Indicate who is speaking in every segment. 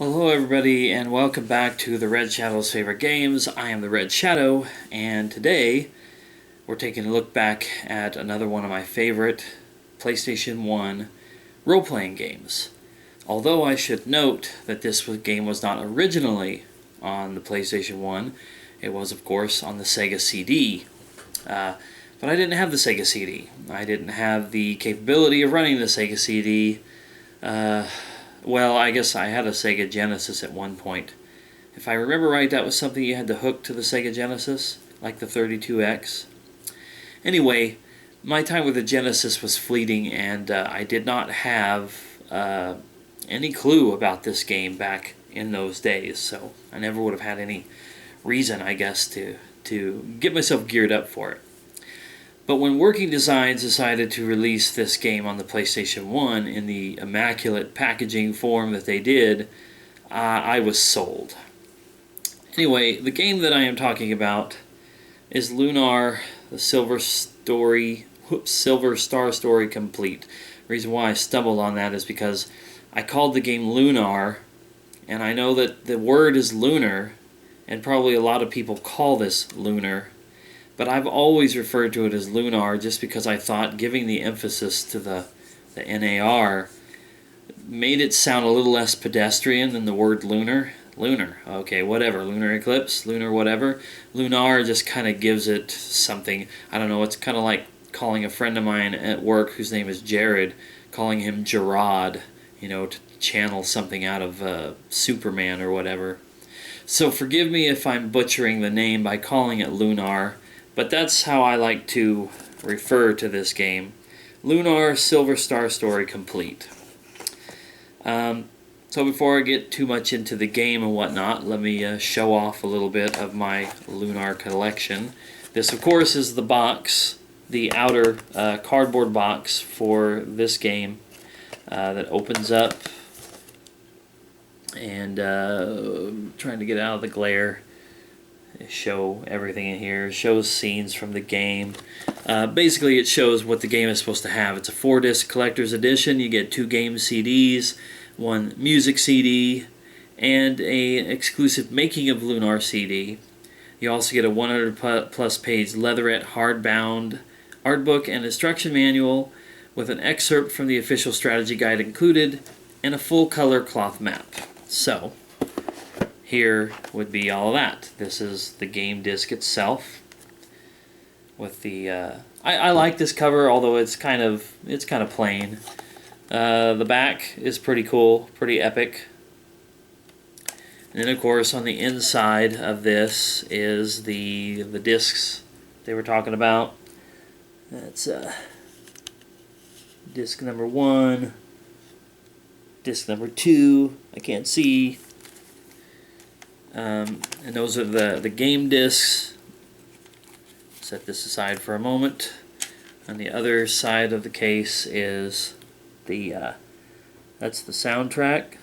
Speaker 1: Well, hello everybody, and welcome back to the Red Shadow's Favorite Games. I am the Red Shadow, and today we're taking a look back at another one of my favorite PlayStation 1 role-playing games. Although I should note that this game was not originally on the PlayStation 1, it was of course on the Sega CD. But I didn't have the Sega CD. I didn't have the capability of running the Sega CD. Well, I guess I had a Sega Genesis at one point. If I remember right, that was something you had to hook to the Sega Genesis, like the 32X. Anyway, my time with the Genesis was fleeting, and I did not have any clue about this game back in those days, so I never would have had any reason, I guess, to get myself geared up for it. But when Working Designs decided to release this game on the PlayStation 1 in the immaculate packaging form that they did, I was sold. Anyway, the game that I am talking about is Lunar, the Silver Star Story Complete. The reason why I stumbled on that is because I called the game Lunar, and I know that the word is lunar, and probably a lot of people call this Lunar. But I've always referred to it as Lunar just because I thought giving the emphasis to the NAR made it sound a little less pedestrian than the word lunar. Lunar, okay, whatever. Lunar eclipse, lunar whatever. Lunar just kind of gives it something. I don't know, it's kind of like calling a friend of mine at work whose name is Jared, calling him Gerard, to channel something out of Superman or whatever. So forgive me if I'm butchering the name by calling it Lunar. But that's how I like to refer to this game. Lunar Silver Star Story Complete. So before I get too much into the game and whatnot, let me show off a little bit of my Lunar collection. This, of course, is the box, the outer cardboard box for this game that opens up. And trying to get out of the glare. Show everything in here. It shows scenes from the game. Basically, it shows what the game is supposed to have. It's a 4-disc collector's edition. You get 2 game CDs, 1 music CD, and an exclusive Making of Lunar CD. You also get a 100-plus page leatherette hardbound art book and instruction manual with an excerpt from the official strategy guide included and a full-color cloth map. So, here would be all of that. This is the game disc itself. With the I like this cover, although it's kind of plain. The back is pretty cool, pretty epic. And then of course on the inside of this is the discs they were talking about. That's disc number 1, disc number 2. I can't see. And those are the game discs. Set this aside for a moment. On the other side of the case is that's the soundtrack,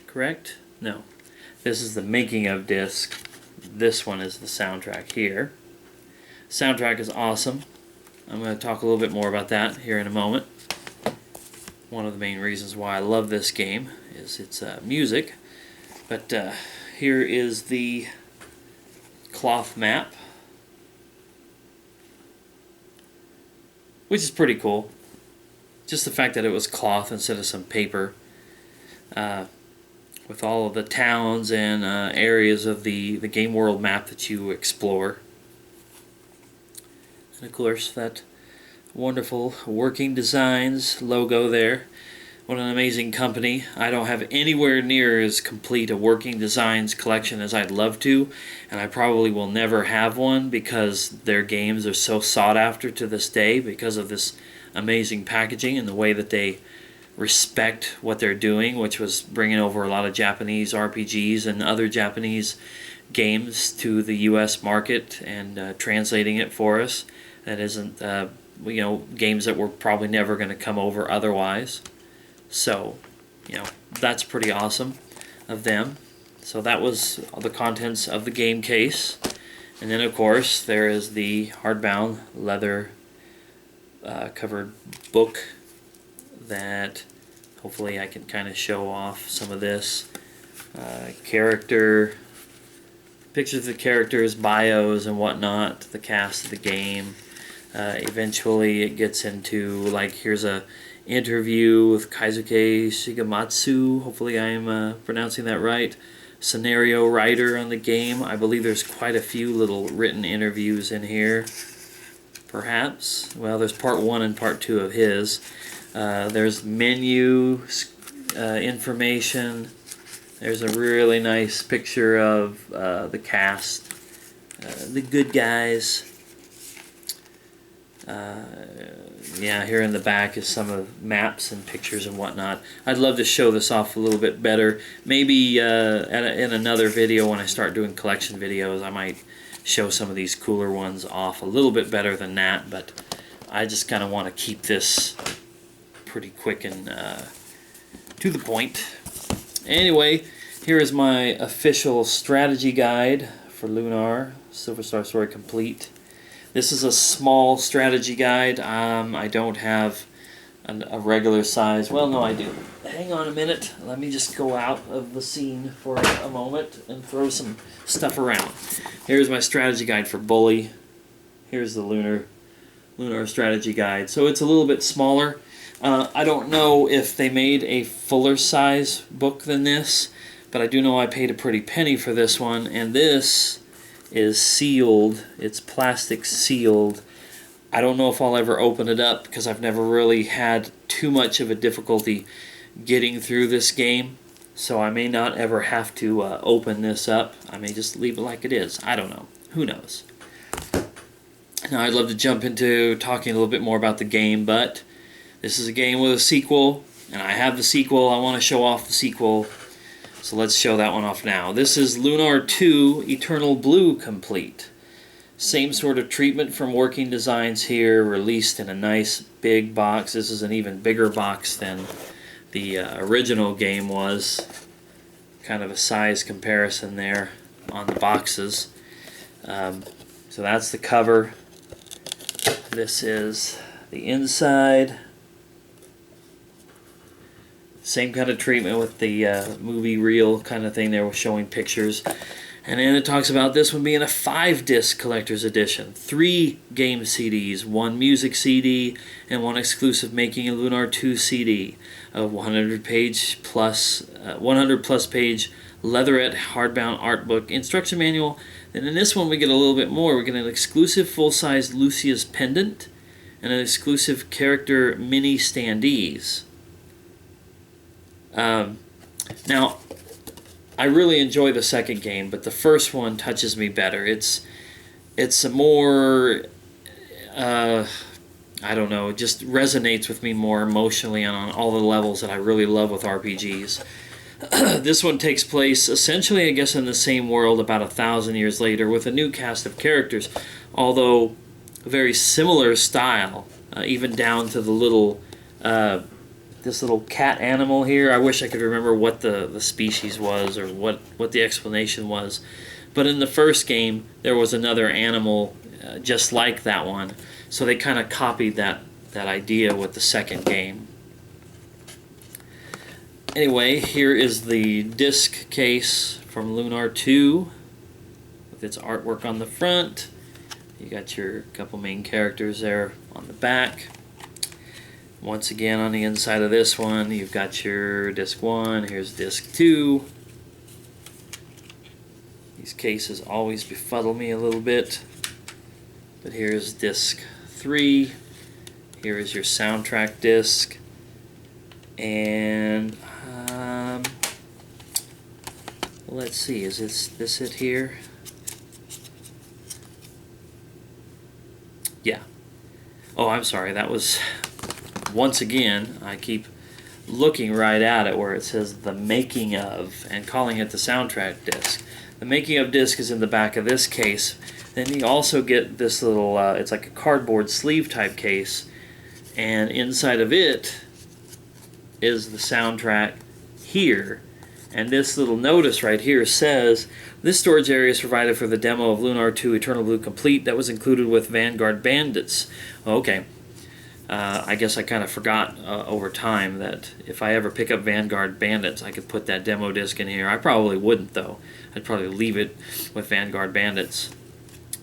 Speaker 1: correct? No. This is the making of disc. This one is the soundtrack here. Soundtrack is awesome. I'm going to talk a little bit more about that here in a moment. One of the main reasons why I love this game is its music. But here is the cloth map, which is pretty cool. Just the fact that it was cloth instead of some paper, with all of the towns and areas of the game world map that you explore. And of course that wonderful Working Designs logo there. What an amazing company. I don't have anywhere near as complete a Working Designs collection as I'd love to, and I probably will never have one because their games are so sought after to this day because of this amazing packaging and the way that they respect what they're doing, which was bringing over a lot of Japanese RPGs and other Japanese games to the US market and translating it for us. That isn't, games that were probably never going to come over otherwise. So, that's pretty awesome of them. So that was the contents of the game case. And then, of course, there is the hardbound leather covered book that hopefully I can kind of show off some of this. character, pictures of the characters, bios and whatnot, the cast of the game. Eventually it gets into, like, here's a interview with Kaisuke Shigematsu, hopefully I'm pronouncing that right, scenario writer on the game. I believe there's quite a few little written interviews in here, perhaps. Well, there's part 1 and part 2 of his. There's menu information. There's a really nice picture of the cast, the good guys. Yeah, here in the back is some of maps and pictures and whatnot. I'd love to show this off a little bit better. Maybe in another video when I start doing collection videos, I might show some of these cooler ones off a little bit better than that, but I just kind of want to keep this pretty quick and to the point. Anyway, here is my official strategy guide for Lunar, Silver Star Story Complete. This is a small strategy guide. I don't have a regular size. Well, no, I do. Hang on a minute. Let me just go out of the scene for a moment and throw some stuff around. Here's my strategy guide for Bully. Here's the Lunar strategy guide. So it's a little bit smaller. I don't know if they made a fuller size book than this, but I do know I paid a pretty penny for this one, and this is sealed. It's plastic sealed. I don't know if I'll ever open it up because I've never really had too much of a difficulty getting through this game, so I may not ever have to open this up. I may just leave it like it is. I don't know. Who knows? Now I'd love to jump into talking a little bit more about the game, but this is a game with a sequel, and I have the sequel. I want to show off the sequel. So let's show that one off now. This is Lunar 2 Eternal Blue Complete. Same sort of treatment from Working Designs here, released in a nice big box. This is an even bigger box than the original game was. Kind of a size comparison there on the boxes. So that's the cover. This is the inside. Same kind of treatment with the movie reel kind of thing there, with showing pictures. And then it talks about this one being a 5-disc collector's edition. 3 game CDs, 1 music CD, and 1 exclusive Making a Lunar 2 CD. A 100 plus page leatherette hardbound art book, instruction manual. And in this one we get a little bit more. We get an exclusive full-size Lucius pendant and an exclusive character mini standees. Now, I really enjoy the second game, but the first one touches me better. It's a more, I don't know, it just resonates with me more emotionally on all the levels that I really love with RPGs. This one takes place essentially, I guess, in the same world about 1,000 years later with a new cast of characters, although a very similar style, even down to the little this little cat animal here. I wish I could remember what the species was or what the explanation was. But in the first game, there was another animal just like that one. So they kind of copied that idea with the second game. Anyway, here is the disc case from Lunar 2 with its artwork on the front. You got your couple main characters there on the back. Once again, on the inside of this one, you've got your disc 1, here's disc 2. These cases always befuddle me a little bit. But here's disc 3. Here is your soundtrack disc. And let's see, is this it here? Yeah. Oh, I'm sorry, that was... Once again, I keep looking right at it where it says the making of and calling it the soundtrack disc. The making of disc is in the back of this case. Then you also get this little, it's like a cardboard sleeve type case, and inside of it is the soundtrack here. And this little notice right here says, this storage area is provided for the demo of Lunar 2 Eternal Blue Complete that was included with Vanguard Bandits. Okay. I guess I kind of forgot over time that if I ever pick up Vanguard Bandits, I could put that demo disc in here. I probably wouldn't, though. I'd probably leave it with Vanguard Bandits.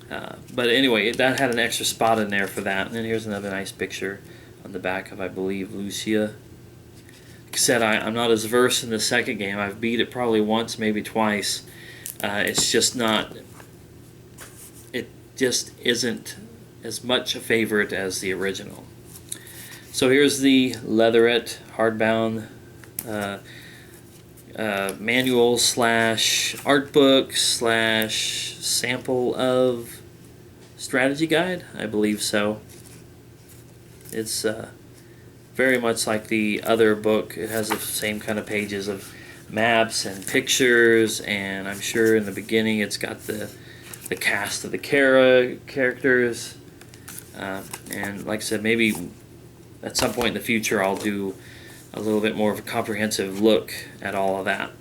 Speaker 1: But anyway, that had an extra spot in there for that. And then here's another nice picture on the back of, I believe, Lucia. Like I said, I'm not as versed in the second game. I've beat it probably once, maybe twice. It's just not... It just isn't as much a favorite as the original. So here's the leatherette hardbound manual slash art book slash sample of strategy guide. I believe so. It's very much like the other book. It has the same kind of pages of maps and pictures, and I'm sure in the beginning it's got the cast of the characters. And like I said, maybe at some point in the future I'll do a little bit more of a comprehensive look at all of that.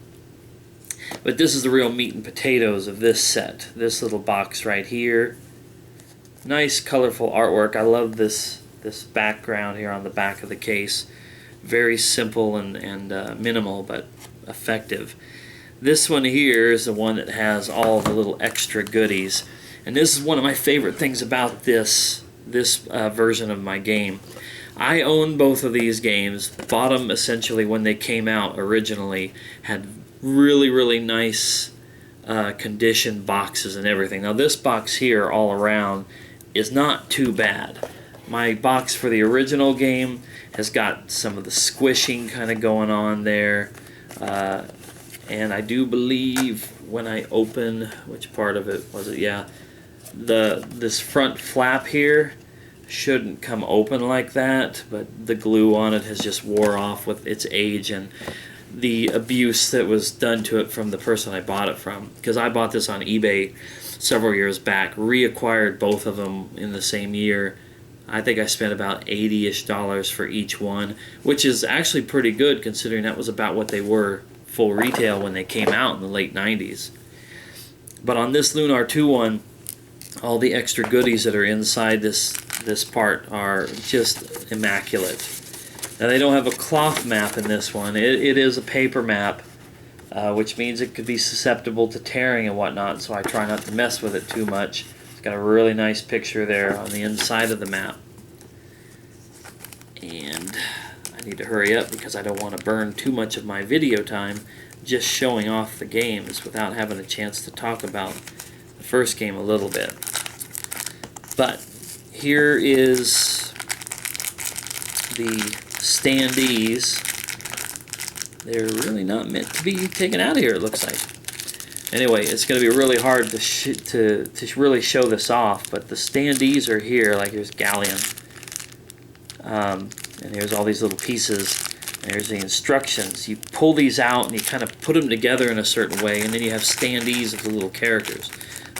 Speaker 1: But this is the real meat and potatoes of this set. This little box right here. Nice colorful artwork. I love this background here on the back of the case. Very simple and minimal, but effective. This one here is the one that has all the little extra goodies. And this is one of my favorite things about this version of my game. I own both of these games, bought them essentially when they came out originally, had really nice condition boxes and everything. Now this box here all around is not too bad. My box for the original game has got some of the squishing kind of going on there, and I do believe when I open, which part of it was it? Yeah, this front flap here shouldn't come open like that, but the glue on it has just wore off with its age and the abuse that was done to it from the person I bought it from. Because I bought this on eBay several years back, reacquired both of them in the same year. I think I spent about $80-ish for each one, which is actually pretty good considering that was about what they were full retail when they came out in the late 90s. But on this Lunar 2 one, all the extra goodies that are inside this part are just immaculate. Now they don't have a cloth map in this one. It is a paper map, which means it could be susceptible to tearing and whatnot, so I try not to mess with it too much. It's got a really nice picture there on the inside of the map. And I need to hurry up because I don't want to burn too much of my video time just showing off the games without having a chance to talk about the first game a little bit. But here is the standees. They're really not meant to be taken out of here, it looks like. Anyway, it's going to be really hard to really show this off, but the standees are here. Like here's Galleon. And here's all these little pieces. And there's the instructions. You pull these out and you kind of put them together in a certain way, and then you have standees of the little characters.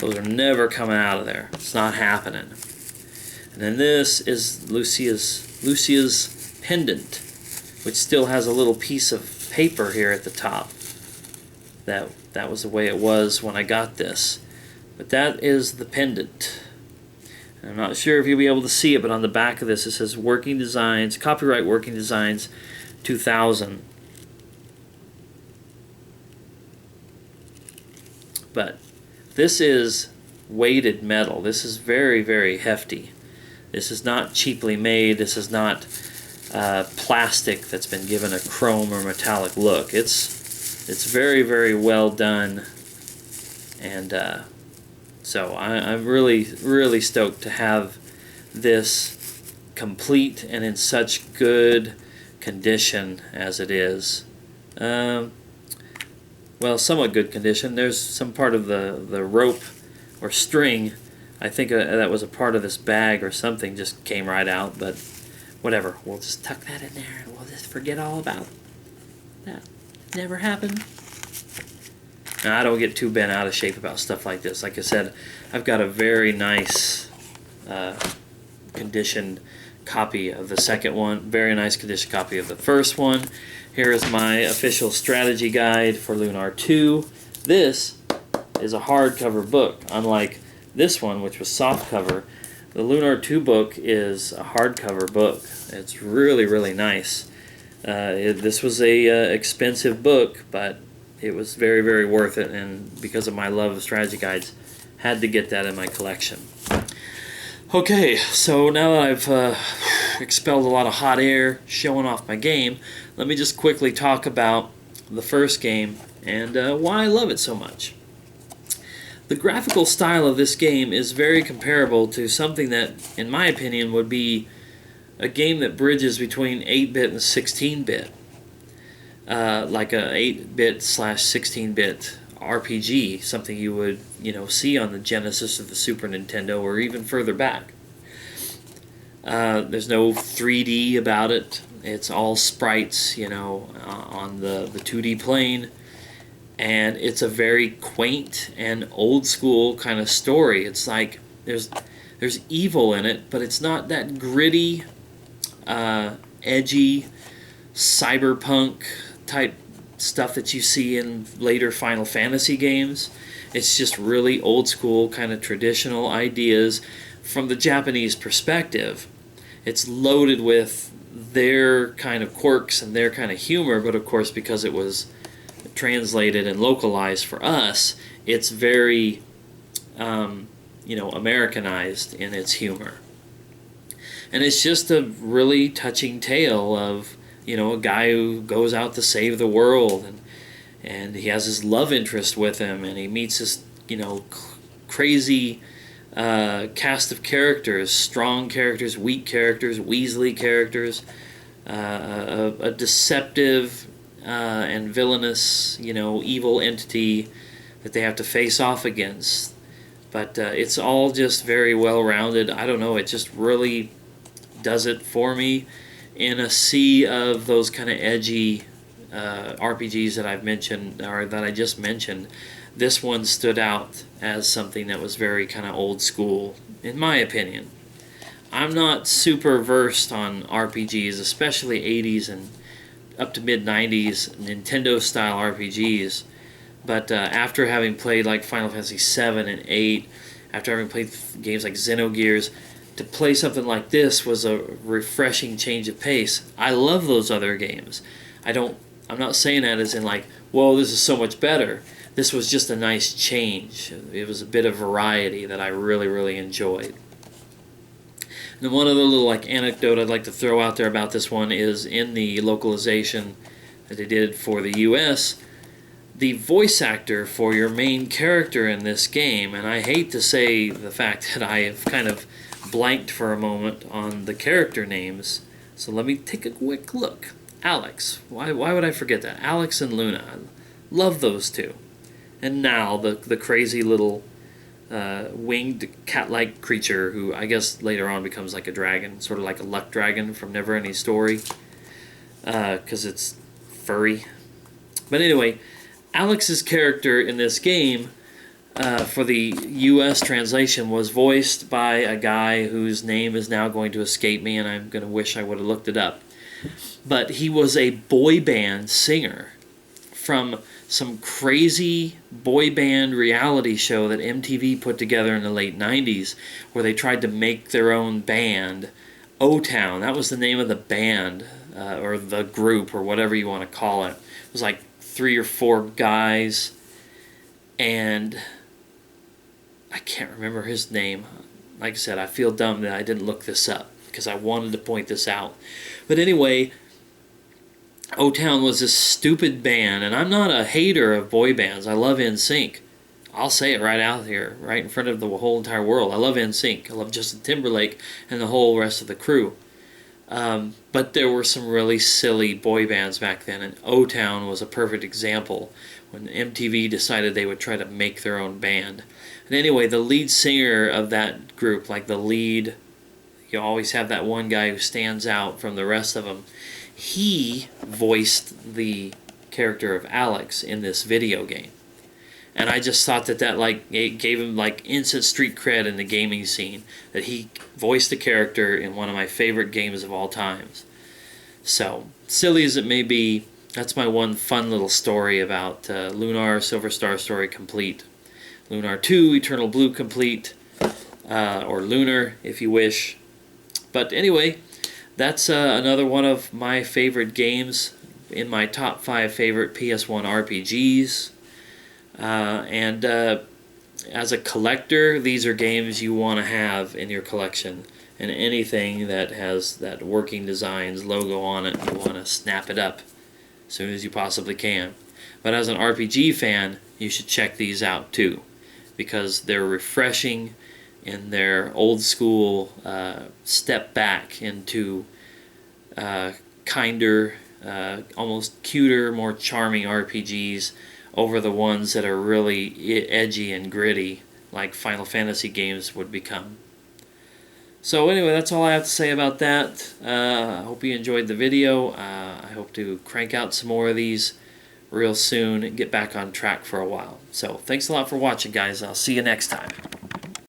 Speaker 1: Those are never coming out of there. It's not happening. And then this is Lucia's pendant, which still has a little piece of paper here at the top. That was the way it was when I got this. But that is the pendant. And I'm not sure if you'll be able to see it, but on the back of this it says Working Designs, Copyright Working Designs 2000. But this is weighted metal. This is very hefty. This is not cheaply made. This is not plastic that's been given a chrome or metallic look. It's very well done, and so I'm really stoked to have this complete and in such good condition as it is. Well, somewhat good condition. There's some part of the rope or string, I think that was a part of this bag or something, just came right out, but whatever. We'll just tuck that in there and we'll just forget all about that. Never happened. Now, I don't get too bent out of shape about stuff like this. Like I said, I've got a very nice conditioned copy of the second one, very nice conditioned copy of the first one. Here is my official strategy guide for Lunar 2. This is a hardcover book, unlike this one, which was softcover. The Lunar 2 book is a hardcover book. It's really, really nice. This was a expensive book, but it was very, very worth it, and because of my love of strategy guides, had to get that in my collection. Okay, so now that I've expelled a lot of hot air, showing off my game, let me just quickly talk about the first game and why I love it so much. The graphical style of this game is very comparable to something that, in my opinion, would be a game that bridges between 8-bit and 16-bit. Like a 8-bit slash 16-bit RPG, something you would, see on the Genesis of the Super Nintendo or even further back. There's no 3D about it. It's all sprites, on the 2D plane. And it's a very quaint and old school kind of story. It's like there's evil in it, but it's not that gritty, edgy, cyberpunk type stuff that you see in later Final Fantasy games. It's just really old school, kind of traditional ideas from the Japanese perspective. It's loaded with their kind of quirks and their kind of humor, but of course, because it was translated and localized for us, it's very, Americanized in its humor. And it's just a really touching tale of, a guy who goes out to save the world, and he has his love interest with him, and he meets this, crazy cast of characters, strong characters, weak characters, Weasley characters, a deceptive and villainous, evil entity that they have to face off against. But it's all just very well-rounded. I don't know, it just really does it for me. In a sea of those kind of edgy RPGs that I've mentioned, or that I just mentioned, this one stood out as something that was very kind of old school, in my opinion. I'm not super versed on RPGs, especially 80s and up to mid-90s Nintendo-style RPGs, but after having played like Final Fantasy 7 and 8, after having played games like Xenogears, to play something like this was a refreshing change of pace. I love those other games. I'm not saying that as in like, whoa, this is so much better. This was just a nice change. It was a bit of variety that I really, really enjoyed. And one other little anecdote I'd like to throw out there about this one is in the localization that they did for the US, the voice actor for your main character in this game, and I hate to say the fact that I have kind of blanked for a moment on the character names, so let me take a quick look. Alex. Why would I forget that? Alex and Luna. I love those two. And Nal, the crazy little winged cat-like creature who I guess later on becomes like a dragon, sort of like a luck dragon from Neverending Story, because it's furry. But anyway, Alex's character in this game, for the U.S. translation, was voiced by a guy whose name is now going to escape me, and I'm going to wish I would have looked it up. But he was a boy band singer from some crazy boy band reality show that MTV put together in the late 90s, where they tried to make their own band. O-Town, that was the name of the band, or the group, or whatever you want to call it. It was like 3 or 4 guys, and I can't remember his name. Like I said, I feel dumb that I didn't look this up, because I wanted to point this out. But anyway, O-Town was this stupid band, and I'm not a hater of boy bands. I love NSYNC. I'll say it right out here, right in front of the whole entire world. I love NSYNC. I love Justin Timberlake and the whole rest of the crew. But there were some really silly boy bands back then, and O-Town was a perfect example when MTV decided they would try to make their own band. And anyway, the lead singer of that group, like the lead, you always have that one guy who stands out from the rest of them. He voiced the character of Alex in this video game. And I just thought that it gave him instant street cred in the gaming scene, that he voiced the character in one of my favorite games of all times. So, silly as it may be, that's my one fun little story about Lunar Silver Star Story complete. Lunar 2 Eternal Blue complete. or Lunar if you wish. But anyway, that's another one of my favorite games in my top 5 favorite PS1 RPGs. And as a collector, these are games you want to have in your collection. And anything that has that Working Designs logo on it, you want to snap it up as soon as you possibly can. But as an RPG fan, you should check these out too, because they're refreshing in their old school step back into kinder, almost cuter, more charming RPGs over the ones that are really edgy and gritty like Final Fantasy games would become. So anyway, that's all I have to say about that. I hope you enjoyed the video. I hope to crank out some more of these real soon and get back on track for a while. So thanks a lot for watching, guys. I'll see you next time.